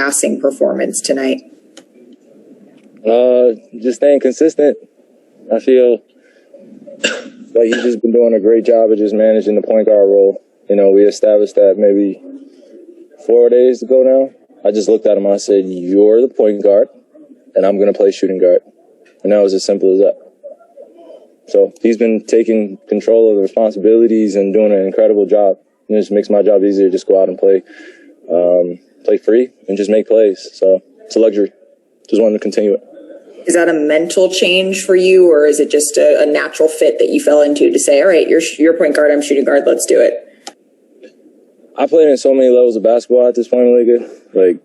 passing performance tonight? Just staying consistent. I feel like he's just been doing a great job of just managing the point guard role. We established that maybe 4 days ago now. I just looked at him and I said, "You're the point guard, and I'm going to play shooting guard." And that was as simple as that. So he's been taking control of the responsibilities and doing an incredible job. It just makes my job easier. Just go out and play free and just make plays. So it's a luxury. Just wanted to continue it. Is that a mental change for you, or is it just a natural fit that you fell into to say, all right, you're point guard, I'm shooting guard, let's do it? I played in so many levels of basketball at this point, Malika. Like,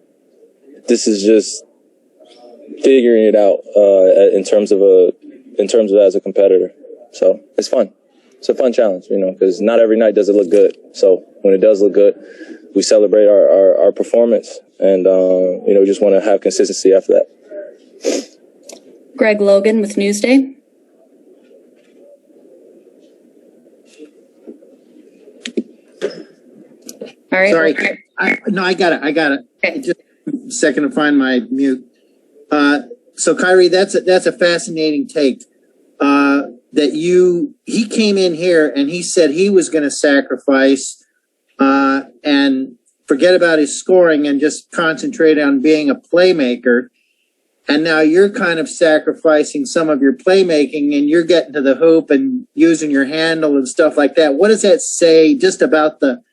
this is just figuring it out in terms of as a competitor. So it's fun. It's a fun challenge, because not every night does it look good. So when it does look good, we celebrate our performance and, just want to have consistency after that. Greg Logan with Newsday. All right. Sorry. I got it. Okay. Just a second to find my mute. So Kyrie, that's a fascinating take. He came in here and he said he was going to sacrifice and forget about his scoring and just concentrate on being a playmaker. And now you're kind of sacrificing some of your playmaking and you're getting to the hoop and using your handle and stuff like that. What does that say just about the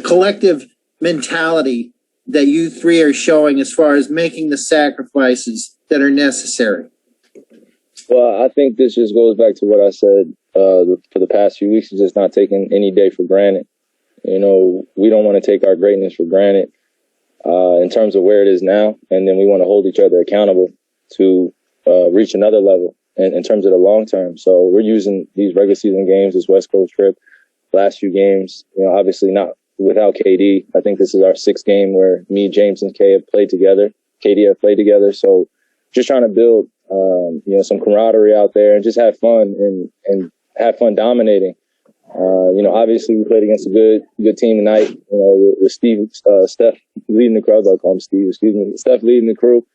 collective mentality that you three are showing as far as making the sacrifices that are necessary? Well, I think this just goes back to what I said for the past few weeks, is just not taking any day for granted. We don't want to take our greatness for granted in terms of where it is now, and then we want to hold each other accountable to reach another level in terms of the long term. So we're using these regular season games, this West Coast trip, last few games, obviously not without KD. I think this is our sixth game where me, James, and KD have played together. So just trying to build, some camaraderie out there and just have fun and have fun dominating. Obviously we played against a good team tonight, with Steph leading the crew. I was going to call him Steve, excuse me. Steph leading the crew.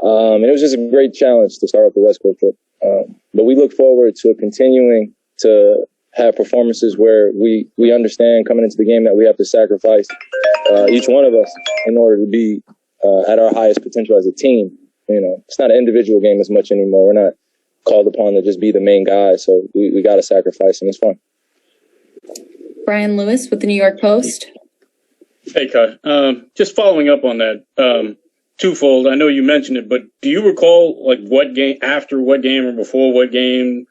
And it was just a great challenge to start off the West Coast trip. But we look forward to continuing to have performances where we understand coming into the game that we have to sacrifice each one of us in order to be at our highest potential as a team. It's not an individual game as much anymore. We're not called upon to just be the main guy. So we got to sacrifice, and it's fun. Brian Lewis with the New York Post. Hey, Kai. Just following up on that, twofold. I know you mentioned it, but do you recall what game, after what game or before what game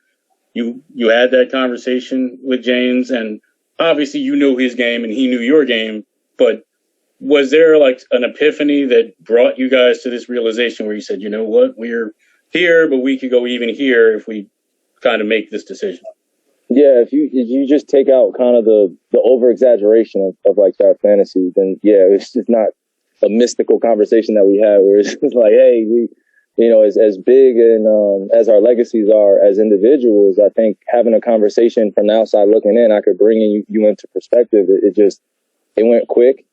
you had that conversation with James? And obviously you knew his game and he knew your game, but was there an epiphany that brought you guys to this realization where you said, you know what, we're here, but we could go even here if we kind of make this decision? Yeah, if you just take out kind of the over exaggeration of that fantasy, then yeah, it's just not a mystical conversation that we had where it's just like, hey, we, as big and as our legacies are as individuals, I think having a conversation from the outside looking in, I could bring you into perspective. It went quick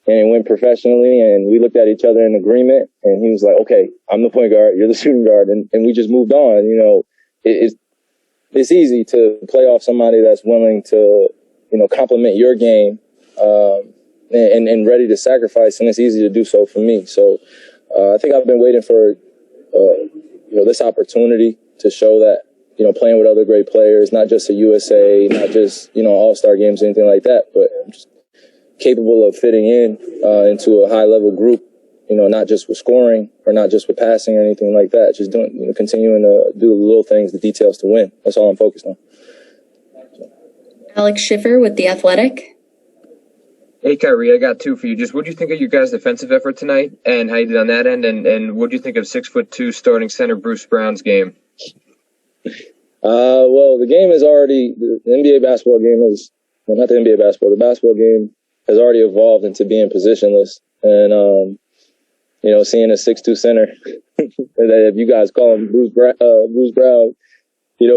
and it went professionally, and we looked at each other in agreement, and he was like, okay, I'm the point guard, you're the shooting guard, and we just moved on. It's easy to play off somebody that's willing to, complement your game and ready to sacrifice, and it's easy to do so for me. So I think I've been waiting for, this opportunity to show that, playing with other great players, not just a USA, not just, all-star games or anything like that, but I'm just capable of fitting into a high-level group, not just with scoring or not just with passing or anything like that. Just doing, continuing to do the little things, the details to win. That's all I'm focused on. Alex Schiffer with The Athletic. Hey, Kyrie, I got two for you. Just what do you think of your guys' defensive effort tonight and how you did on that end? And what do you think of 6'2" starting center Bruce Brown's game? Well, the game is already, the NBA basketball game is, well, not the NBA basketball, the basketball game has already evolved into being positionless. And, seeing a 6'2" center, that if you guys call him Bruce Brown,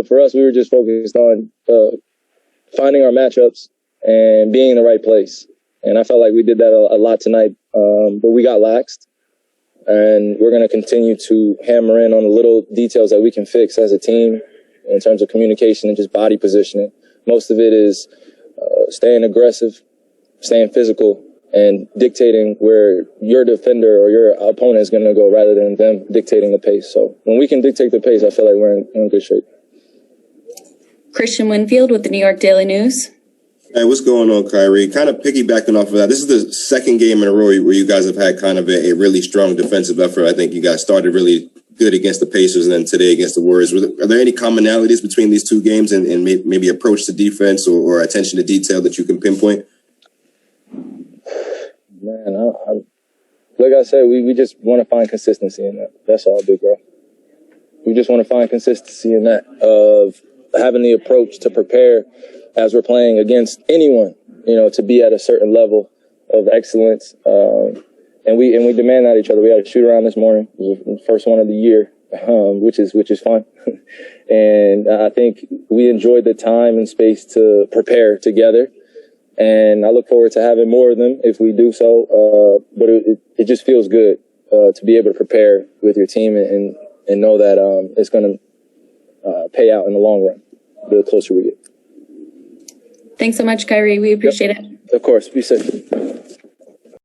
for us, we were just focused on finding our matchups and being in the right place. And I felt like we did that a lot tonight, but we got laxed. and we're going to continue to hammer in on the little details that we can fix as a team in terms of communication and just body positioning. Most of it is staying aggressive, staying physical, and dictating where your defender or your opponent is going to go rather than them dictating the pace. So when we can dictate the pace, I feel like we're in good shape. Christian Winfield with the New York Daily News. Hey, what's going on, Kyrie? Kind of piggybacking off of that, this is the second game in a row where you guys have had kind of a really strong defensive effort. I think you guys started really good against the Pacers and then today against the Warriors. Are there any commonalities between these two games and maybe approach to defense or attention to detail that you can pinpoint? Man, like I said, we just want to find consistency in that. That's all, big bro. We just want to find consistency in that of having the approach to prepare as we're playing against anyone, to be at a certain level of excellence. And we demand that each other. We had a shoot around this morning, the first one of the year, which is fun. And I think we enjoyed the time and space to prepare together. And I look forward to having more of them if we do so. But it just feels good to be able to prepare with your team and know that it's going to pay out in the long run the closer we get. Thanks so much, Kyrie. We appreciate it. Of course. Be safe.